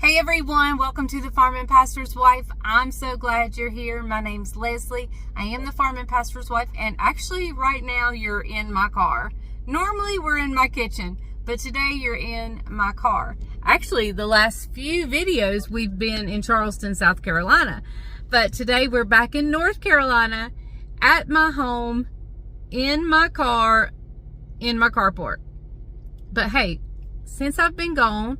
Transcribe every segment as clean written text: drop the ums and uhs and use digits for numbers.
Hey everyone, welcome to the Farm and Pastor's Wife. I'm so glad you're here. My name's Leslie. I am the Farm and Pastor's Wife, and actually right now you're in my car. Normally we're in my kitchen, but today you're in my car. Actually, the last few videos we've been in Charleston, South Carolina, but today we're back in North Carolina at my home, in my car, in my carport. But hey, since I've been gone,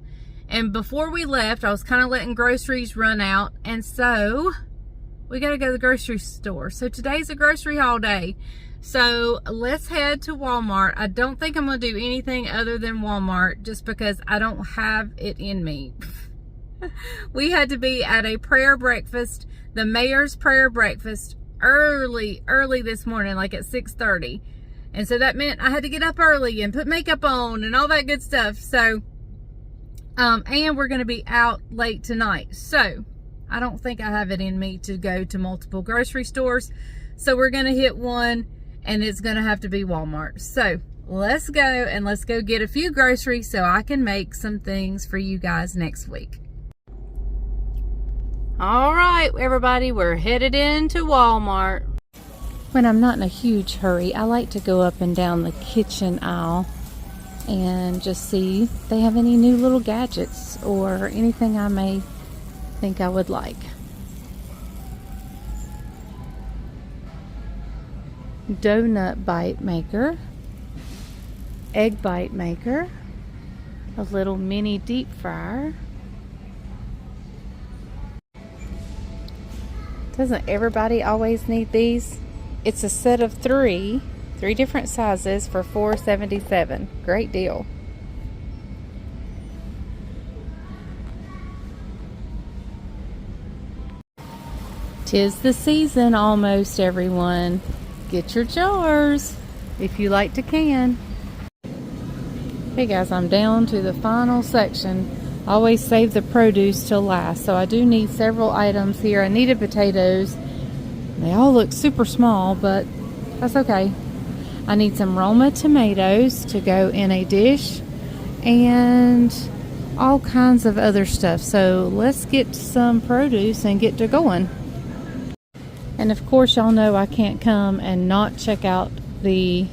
and before we left, I was kind of letting groceries run out. And so we got to go to the grocery store. So today's a grocery haul day. So let's head to Walmart. I don't think I'm going to do anything other than Walmart just because I don't have it in me. We had to be at a prayer breakfast, the mayor's prayer breakfast, early this morning, like at 6:30. And so that meant I had to get up early and put makeup on and all that good stuff. So and we're going to be out late tonight. So I don't think I have it in me to go to multiple grocery stores. So we're going to hit one, and it's going to have to be Walmart. So let's go, and let's go get a few groceries so I can make some things for you guys next week. All right, everybody, we're headed into Walmart. When I'm not in a huge hurry, I like to go up and down the kitchen aisle and just see if they have any new little gadgets or anything I may think I would like. Donut bite maker, egg bite maker, a little mini deep fryer. Doesn't everybody always need these? It's a set of three different sizes for $4.77. Great deal. Tis the season almost, everyone. Get your jars if you like to can. Hey guys, I'm down to the final section. I always save the produce till last, so I do need several items here. I needed potatoes. They all look super small, but that's okay. I need some Roma tomatoes to go in a dish and all kinds of other stuff. So let's get some produce and get to going. And of course, y'all know I can't come and not check out the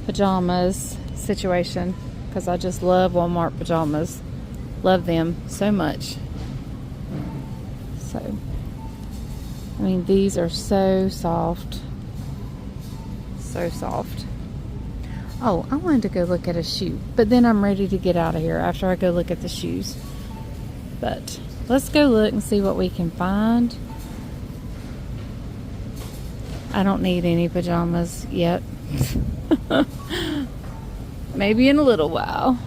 pajamas situation because I just love Walmart pajamas. Love them so much. So, I mean, these are so soft. So soft. Oh, I wanted to go look at a shoe, but then I'm ready to get out of here after I go look at the shoes. But let's go look and see what we can find. I don't need any pajamas yet. Maybe in a little while.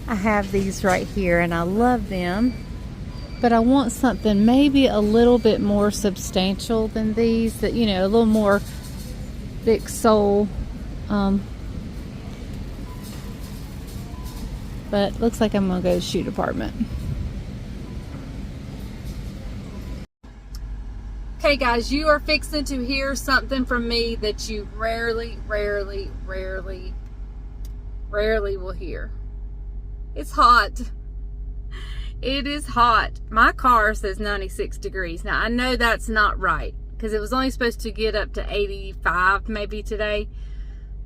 I have these right here and I love them, but I want something maybe a little bit more substantial than these, that, you know, a little more big sole. But looks like I'm gonna go to the shoe department. Okay guys, you are fixing to hear something from me that you rarely will hear. It's hot. It is hot. My car says 96 degrees. Now, I know that's not right because it was only supposed to get up to 85 maybe today,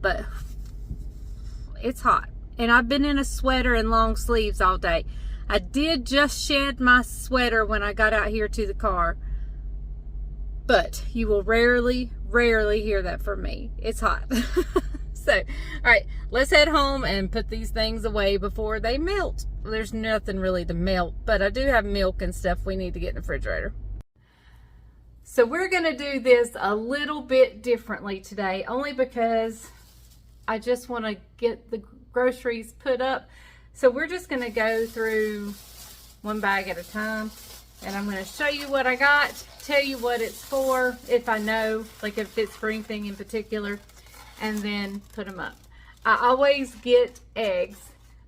but it's hot. And I've been in a sweater and long sleeves all day. I did just shed my sweater when I got out here to the car, but you will rarely hear that from me. It's hot. So, all right, let's head home and put these things away before they melt. There's nothing really to melt, but I do have milk and stuff we need to get in the refrigerator. So we're going to do this a little bit differently today, only because I just want to get the groceries put up. So we're just going to go through one bag at a time, and I'm going to show you what I got, tell you what it's for, if I know, like if it's for anything in particular, and then put them up. I always get eggs,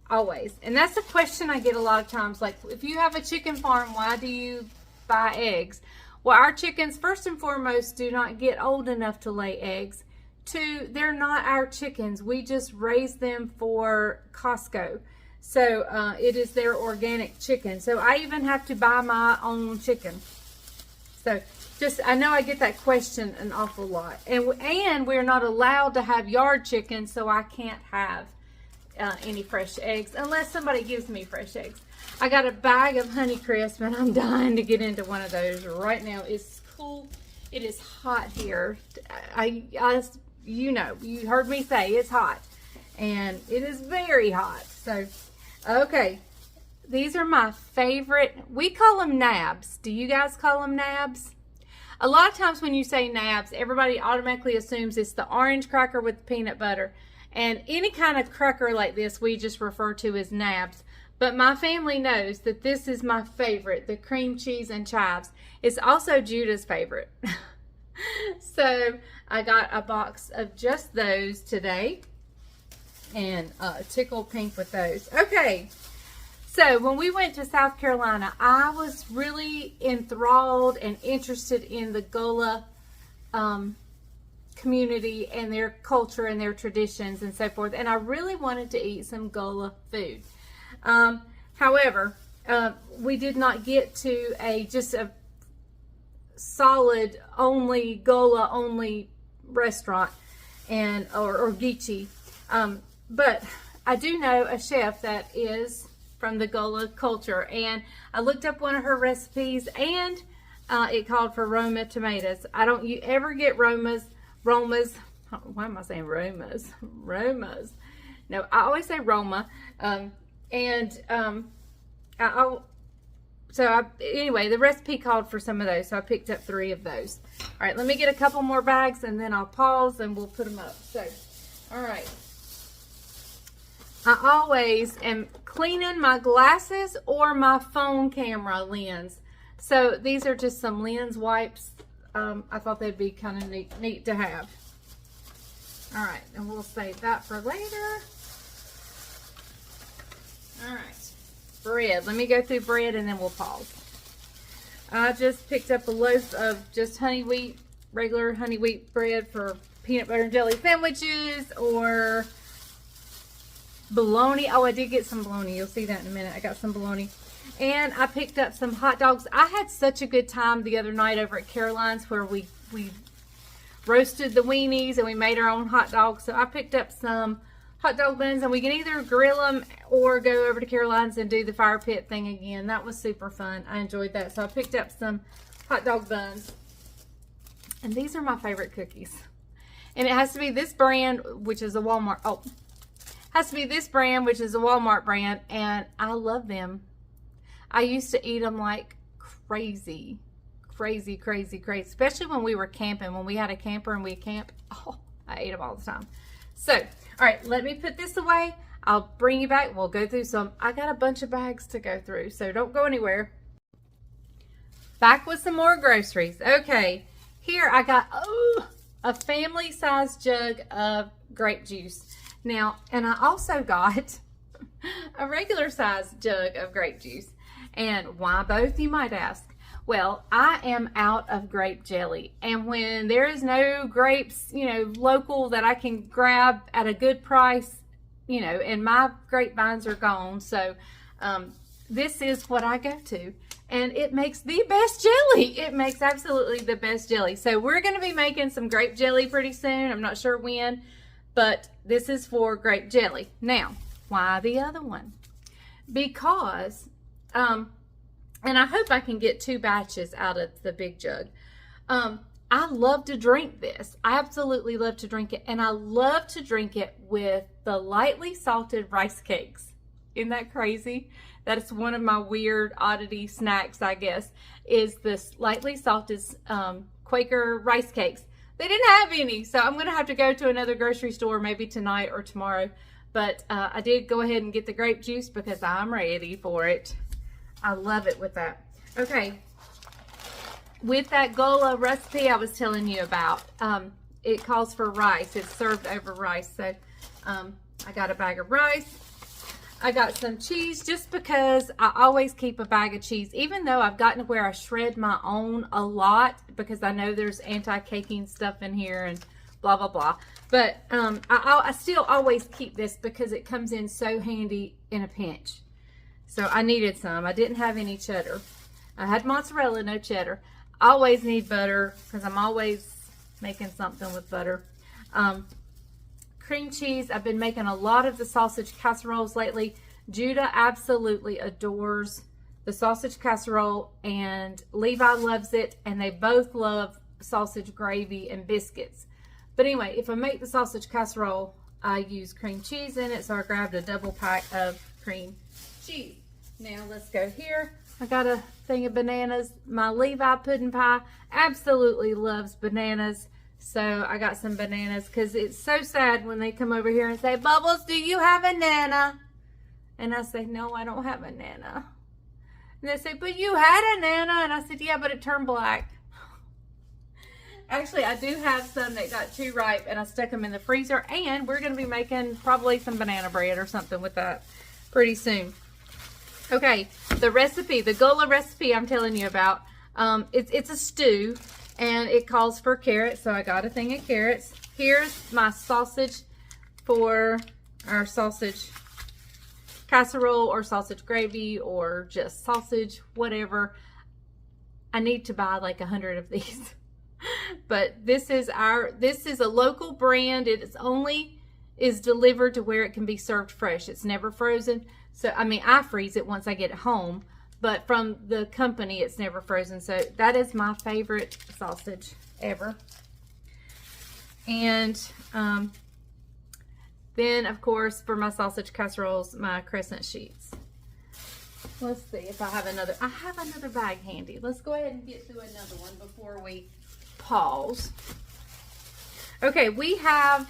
always. And that's a question I get a lot of times. Like, if you have a chicken farm, why do you buy eggs? Well, our chickens, first and foremost, do not get old enough to lay eggs. Two, they're not our chickens. We just raise them for Costco. So it is their organic chicken. So I even have to buy my own chicken. So I know I get that question an awful lot. And we're not allowed to have yard chicken, so I can't have any fresh eggs unless somebody gives me fresh eggs. I got a bag of Honeycrisp, and I'm dying to get into one of those right now. It's cool. It is hot here. You know, you heard me say it's hot, and it is very hot. So, okay, these are my favorite. We call them nabs. Do you guys call them nabs? A lot of times when you say nabs, everybody automatically assumes it's the orange cracker with peanut butter. And any kind of cracker like this, we just refer to as nabs. But my family knows that this is my favorite, the cream cheese and chives. It's also Judah's favorite. So I got a box of just those today. And tickled pink with those. Okay. So when we went to South Carolina, I was really enthralled and interested in the Gullah community and their culture and their traditions and so forth. And I really wanted to eat some Gullah food. However, we did not get to just a solid only Gullah only restaurant or Geechee. But I do know a chef that is from the Gullah culture, and I looked up one of her recipes, and it called for Roma tomatoes. I don't ever get Romas. Why am I saying Romas? Romas. No, I always say Roma. Anyway, the recipe called for some of those, so I picked up 3 of those. All right, let me get a couple more bags, and then I'll pause, and we'll put them up. So, all right. I always am cleaning my glasses or my phone camera lens. So these are just some lens wipes. I thought they'd be kind of neat to have. All right, and we'll save that for later. All right, bread. Let me go through bread and then we'll pause. I just picked up a loaf of just regular honey wheat bread for peanut butter and jelly sandwiches, or bologna. Oh, I did get some bologna. You'll see that in a minute. I got some bologna. And I picked up some hot dogs. I had such a good time the other night over at Caroline's, where we roasted the weenies and we made our own hot dogs. So I picked up some hot dog buns, and we can either grill them or go over to Caroline's and do the fire pit thing again. That was super fun. I enjoyed that. So I picked up some hot dog buns. And these are my favorite cookies. And it has to be this brand, which is a Walmart. Oh, has to be this brand, which is a Walmart brand, and I love them. I used to eat them like crazy, especially when we were camping. When we had a camper and we camped, oh, I ate them all the time. So, all right, let me put this away. I'll bring you back. We'll go through some. I got a bunch of bags to go through, so don't go anywhere. Back with some more groceries. Okay, here I got a family-sized jug of grape juice. Now, and I also got a regular sized jug of grape juice. And why both, you might ask? Well, I am out of grape jelly. And when there is no grapes, local that I can grab at a good price, and my grapevines are gone. So, this is what I go to. And it makes the best jelly. It makes absolutely the best jelly. So, we're going to be making some grape jelly pretty soon. I'm not sure when. But this is for grape jelly. Now, why the other one? Because, and I hope I can get 2 batches out of the big jug. I love to drink this. I absolutely love to drink it. And I love to drink it with the lightly salted rice cakes. Isn't that crazy? That is one of my weird oddity snacks, I guess, is this lightly salted Quaker rice cakes. They didn't have any, so I'm going to have to go to another grocery store maybe tonight or tomorrow. But I did go ahead and get the grape juice because I'm ready for it. I love it with that. Okay, with that Gullah recipe I was telling you about, it calls for rice. It's served over rice. So I got a bag of rice. I got some cheese just because I always keep a bag of cheese, even though I've gotten to where I shred my own a lot because I know there's anti-caking stuff in here and blah, blah, blah. But I still always keep this because it comes in so handy in a pinch. So I needed some. I didn't have any cheddar. I had mozzarella, no cheddar. I always need butter because I'm always making something with butter. Cream cheese. I've been making a lot of the sausage casseroles lately. Judah absolutely adores the sausage casserole, and Levi loves it, and they both love sausage gravy and biscuits. But anyway, if I make the sausage casserole, I use cream cheese in it, so I grabbed a double pack of cream cheese. Now let's go here. I got a thing of bananas. My Levi pudding pie absolutely loves bananas, so I got some bananas because it's so sad when they come over here and say, Bubbles, do you have a nana? And I say, no, I don't have a nana. And they say, but you had a nana. And I said, yeah, but it turned black. Actually, I do have some that got too ripe, and I stuck them in the freezer. And we're going to be making probably some banana bread or something with that pretty soon. Okay, the recipe, the gullah recipe I'm telling you about, it's a stew, and it calls for carrots. So I got a thing of carrots. Here's my sausage for our sausage casserole or sausage gravy or just sausage, whatever. I need to buy like 100 of these. But this is a local brand. It is delivered to where it can be served fresh. It's never frozen. So, I mean, I freeze it once I get it home, but from the company, it's never frozen. So that is my favorite sausage ever. And, then, of course, for my sausage casseroles, my crescent sheets. Let's see if I have another. I have another bag handy. Let's go ahead and get through another one before we pause. Okay, we have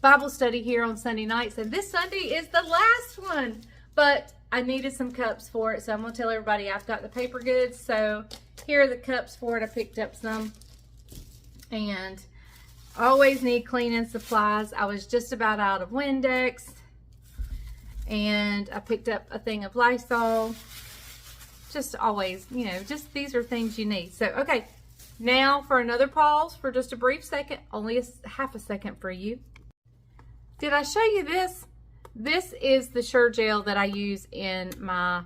Bible study here on Sunday nights, and this Sunday is the last one. But I needed some cups for it, so I'm going to tell everybody I've got the paper goods. So here are the cups for it. I picked up some. And always need cleaning supplies. I was just about out of Windex, and I picked up a thing of Lysol. Just always, you know, just these are things you need. So, okay, now for another pause for just a brief second, only half a second for you. Did I show you this? This is the Sure Gel that I use in my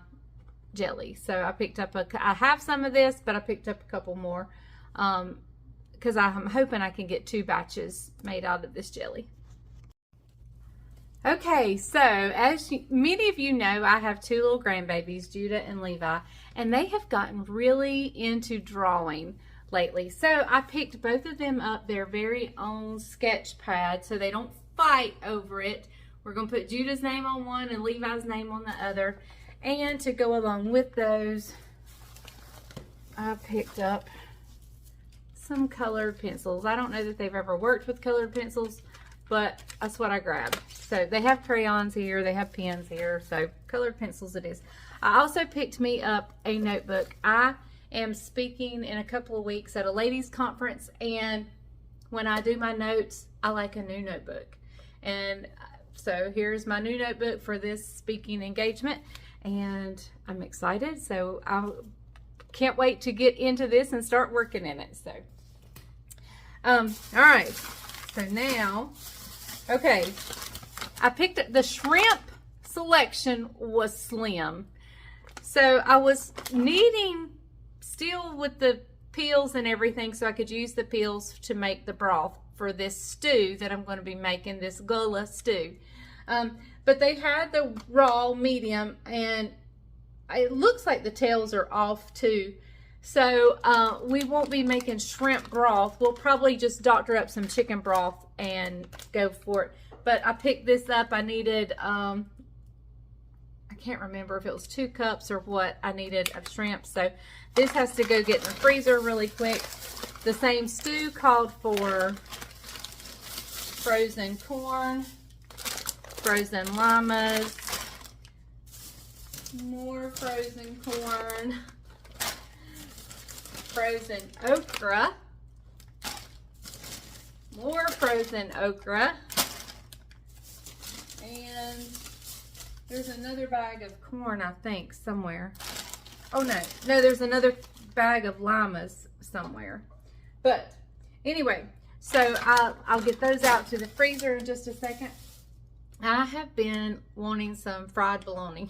jelly. So I picked up I have some of this, but I picked up a couple more. Because I'm hoping I can get 2 batches made out of this jelly. Okay, so as many of you know, I have 2 little grandbabies, Judah and Levi, and they have gotten really into drawing lately. So I picked both of them up their very own sketch pad so they don't fight over it. We're going to put Judah's name on one and Levi's name on the other. And to go along with those, I picked up some colored pencils. I don't know that they've ever worked with colored pencils, but that's what I grabbed. So they have crayons here, they have pens here, so colored pencils it is. I also picked me up a notebook. I am speaking in a couple of weeks at a ladies conference, and when I do my notes, I like a new notebook. And so here's my new notebook for this speaking engagement, and I'm excited. So I can't wait to get into this and start working in it. So all right, so now, okay, I picked up the shrimp selection was slim. So I was needing still with the peels and everything, so I could use the peels to make the broth for this stew that I'm going to be making, this gullah stew. But they had the raw medium, and it looks like the tails are off too. So we won't be making shrimp broth. We'll probably just doctor up some chicken broth and go for it. But I picked this up. I needed, I can't remember if it was 2 cups or what I needed of shrimp. So this has to go get in the freezer really quick. The same stew called for frozen corn, frozen llamas, more frozen corn, frozen okra, more frozen okra, and there's another bag of corn, I think, somewhere. Oh no, there's another bag of llamas somewhere. But anyway, So I'll get those out to the freezer in just a second. I have been wanting some fried bologna.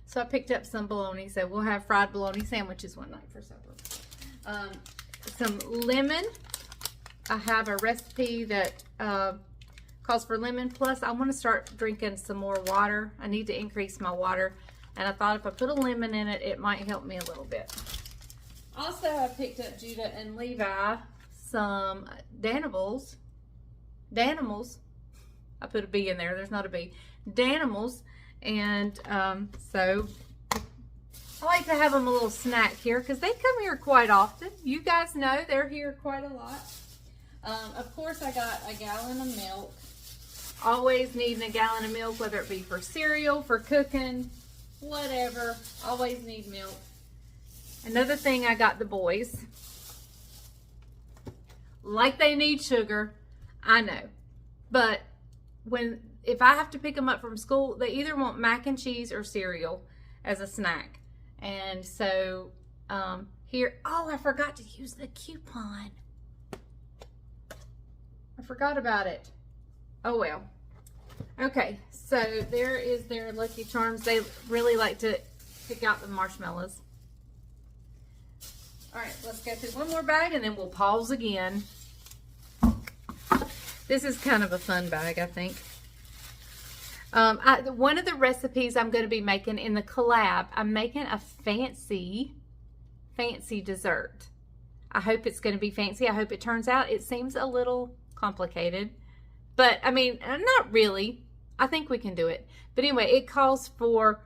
So I picked up some bologna. So we'll have fried bologna sandwiches one night for supper. Some lemon. I have a recipe that calls for lemon. Plus, I want to start drinking some more water. I need to increase my water. And I thought if I put a lemon in it, it might help me a little bit. Also, I picked up Judah and Levi some Danimals. I put a B in there. There's not a B. Danimals. And so I like to have them a little snack here because they come here quite often. You guys know they're here quite a lot. Of course, I got a gallon of milk. Always needing a gallon of milk, whether it be for cereal, for cooking, whatever. Always need milk. Another thing I got the boys. Like they need sugar, I know. But if I have to pick them up from school, they either want mac and cheese or cereal as a snack. And so here, oh, I forgot to use the coupon. I forgot about it. Oh well. Okay, so there is their Lucky Charms. They really like to pick out the marshmallows. All right, let's go through one more bag and then we'll pause again. This is kind of a fun bag, I think. One of the recipes I'm going to be making in the collab, I'm making a fancy dessert. I hope it's going to be fancy. I hope it turns out. It seems a little complicated, but I mean, not really. I think we can do it. But anyway, it calls for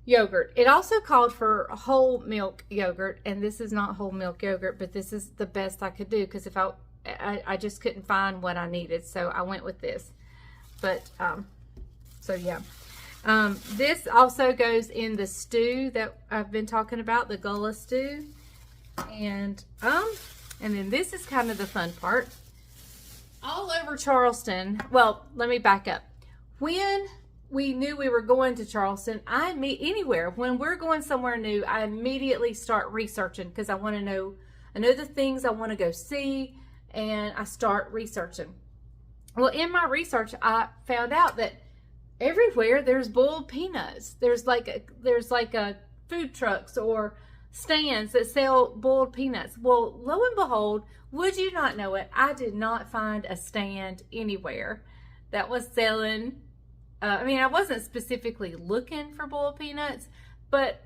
yogurt. It also called for whole milk yogurt, and this is not whole milk yogurt, but this is the best I could do because if I just couldn't find what I needed, so I went with this. But so yeah, this also goes in the stew that I've been talking about, the gullah stew, and then this is kind of the fun part. All over Charleston. Well, let me back up. When we knew we were going to Charleston, anywhere when we're going somewhere new, I immediately start researching because I want to know. I know the things I want to go see, and I start researching. Well, in my research, I found out that everywhere there's boiled peanuts. There's like a food trucks or stands that sell boiled peanuts. Well, lo and behold, would you not know it, I did not find a stand anywhere that was selling. I mean, I wasn't specifically looking for boiled peanuts, but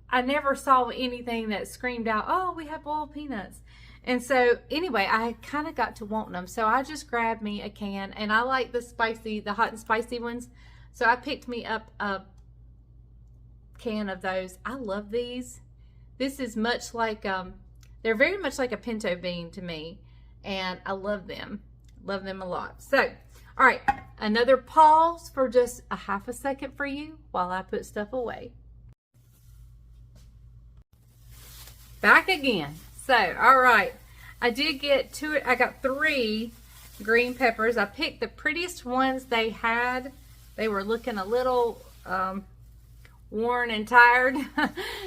I never saw anything that screamed out, oh, we have boiled peanuts. And so anyway, I kind of got to wanting them. So I just grabbed me a can, and I like the hot and spicy ones. So I picked me up a can of those. I love these. This is much like, they're very much like a pinto bean to me, and I love them. Love them a lot. So, all right, another pause for just a half a second for you while I put stuff away. Back again. So, all right, I did get to it. I got 3 green peppers. I picked the prettiest ones they had. They were looking a little worn and tired.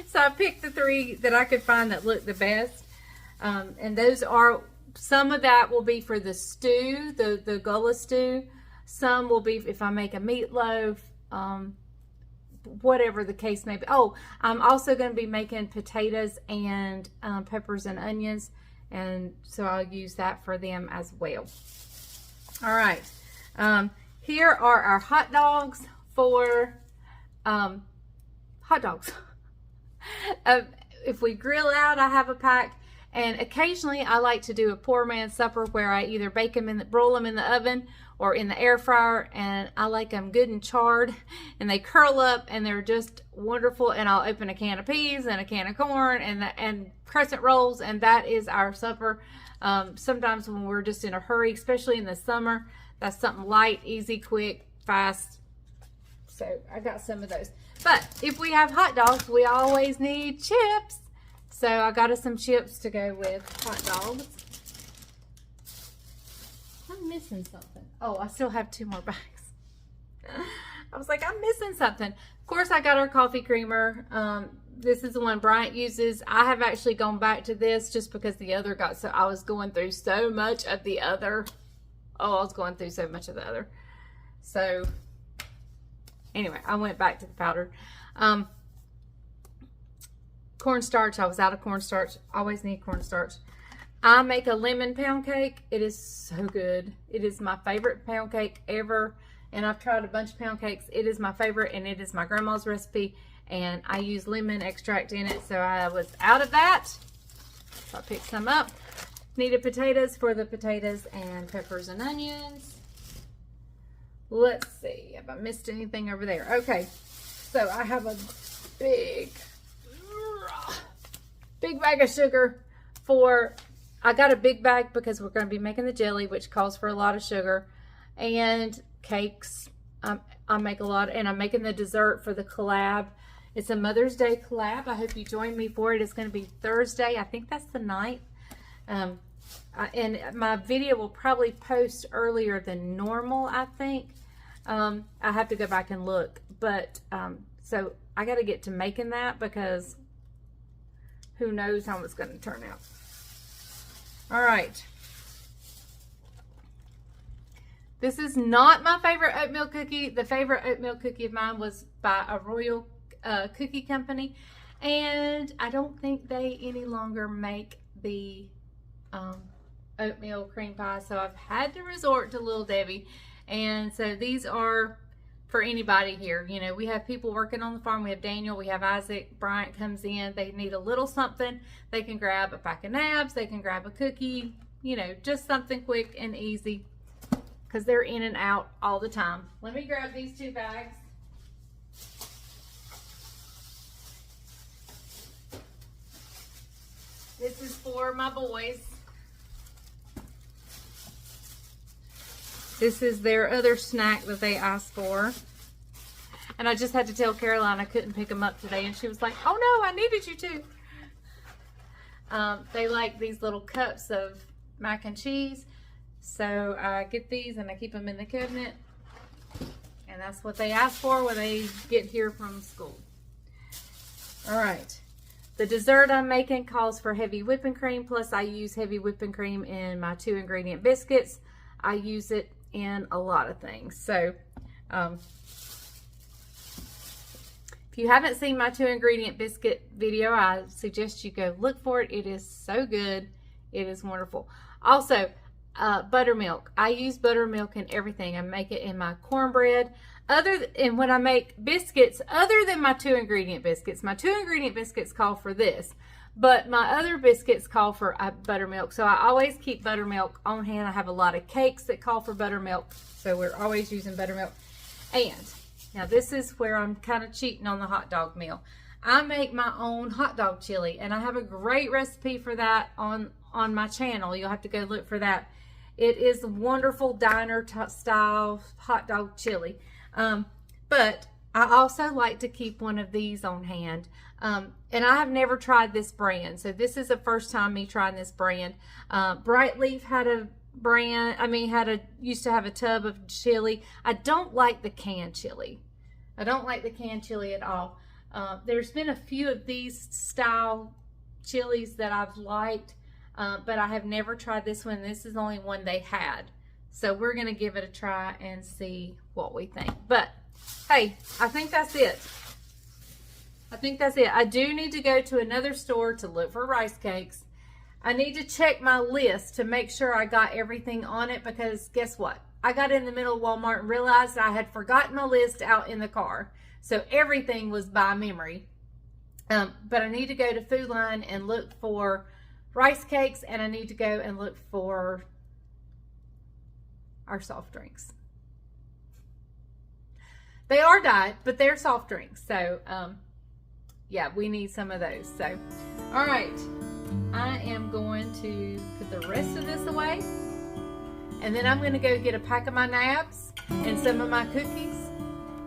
So I picked the 3 that I could find that looked the best. And those are, some of that will be for the stew, the gullah stew. Some will be if I make a meatloaf, whatever the case may be. Oh, I'm also going to be making potatoes and peppers and onions. And so I'll use that for them as well. All right. Here are our hot dogs for hot dogs. If we grill out, I have a pack. And occasionally I like to do a poor man's supper where I either bake them broil them in the oven or in the air fryer, and I like them good and charred, and they curl up and they're just wonderful. And I'll open a can of peas and a can of corn and crescent rolls, and that is our supper. Sometimes when we're just in a hurry, especially in the summer, that's something light, easy, quick, fast. So I got some of those. But if we have hot dogs, we always need chips. So I got us some chips to go with hot dogs. I'm missing something. Oh, I still have 2 more bags. I was like, I'm missing something. Of course, I got our coffee creamer. This is the one Bryant uses. I have actually gone back to this just because the other got so, I was going through so much of the other. Oh, I was going through so much of the other. So, anyway, I went back to the powder. Cornstarch. I was out of cornstarch. Always need cornstarch. I make a lemon pound cake. It is so good. It is my favorite pound cake ever. And I've tried a bunch of pound cakes. It is my favorite, and it is my grandma's recipe. And I use lemon extract in it. So I was out of that. So I picked some up. Needed potatoes for the potatoes and peppers and onions. Let's see. Have I missed anything over there? Okay. So I have a big bag of sugar for... I got a big bag because we're going to be making the jelly, which calls for a lot of sugar, and cakes. I make a lot, and I'm making the dessert for the collab. It's a Mother's Day collab. I hope you join me for it. It's going to be Thursday. I think that's the 9th. And my video will probably post earlier than normal, I think. I have to go back and look. But, so I got to get to making that because who knows how it's going to turn out. All right. This is not my favorite oatmeal cookie. The favorite oatmeal cookie of mine was by a Royal cookie company. And I don't think they any longer make the oatmeal cream pie. So I've had to resort to Little Debbie. And so these are for anybody here. You know, we have people working on the farm. We have Daniel, we have Isaac. Bryant comes in. They need a little something. They can grab a pack of nabs. They can grab a cookie. You know, just something quick and easy because they're in and out all the time. Let me grab these 2 bags. This is for my boys. This is their other snack that they asked for. And I just had to tell Caroline I couldn't pick them up today. And she was like, oh no, I needed you to. They like these little cups of mac and cheese. So I get these and I keep them in the cabinet. And that's what they ask for when they get here from school. All right. The dessert I'm making calls for heavy whipping cream. Plus I use heavy whipping cream in my 2 ingredient biscuits. I use it in a lot of things. So, if you haven't seen my 2 ingredient biscuit video, I suggest you go look for it. It is so good. It is wonderful. Also, buttermilk. I use buttermilk in everything. I make it in my cornbread. And when I make biscuits, other than my 2 ingredient biscuits, my 2 ingredient biscuits call for this. But my other biscuits call for buttermilk. So I always keep buttermilk on hand. I have a lot of cakes that call for buttermilk. So we're always using buttermilk. And now this is where I'm kind of cheating on the hot dog meal. I make my own hot dog chili. And I have a great recipe for that on my channel. You'll have to go look for that. It is a wonderful diner style hot dog chili. But I also like to keep one of these on hand. And I have never tried this brand. So this is the first time me trying this brand. Bright Leaf had a brand, used to have a tub of chili. I don't like the canned chili. I don't like the canned chili at all. There's been a few of these style chilies that I've liked, but I have never tried this one. This is the only one they had. So we're going to give it a try and see what we think. But hey, I think that's it. I do need to go to another store to look for rice cakes. I need to check my list to make sure I got everything on it, because guess what? I got in the middle of Walmart and realized I had forgotten my list out in the car. So everything was by memory. But I need to go to Food Line and look for rice cakes, and I need to go and look for our soft drinks. They are diet, but they're soft drinks. So, yeah, we need some of those. So, all right. I am going to put the rest of this away. And then I'm going to go get a pack of my nabs and some of my cookies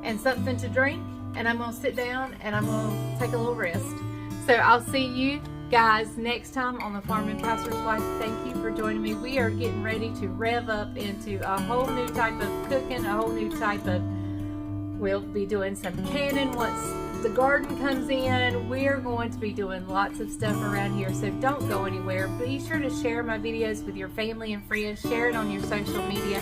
and something to drink. And I'm going to sit down and I'm going to take a little rest. So, I'll see you guys next time on the Farming Pastor's Wife. Thank you for joining me. We are getting ready to rev up into a whole new type of cooking, a whole new type of, we'll be doing some canning once the garden comes in. We're going to be doing lots of stuff around here, so don't go anywhere. Be sure to share my videos with your family and friends. Share it on your social media.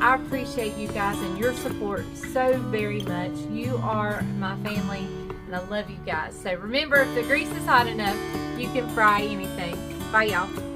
I appreciate you guys and your support so very much. You are my family, and I love you guys. So remember, if the grease is hot enough, you can fry anything. Bye, y'all.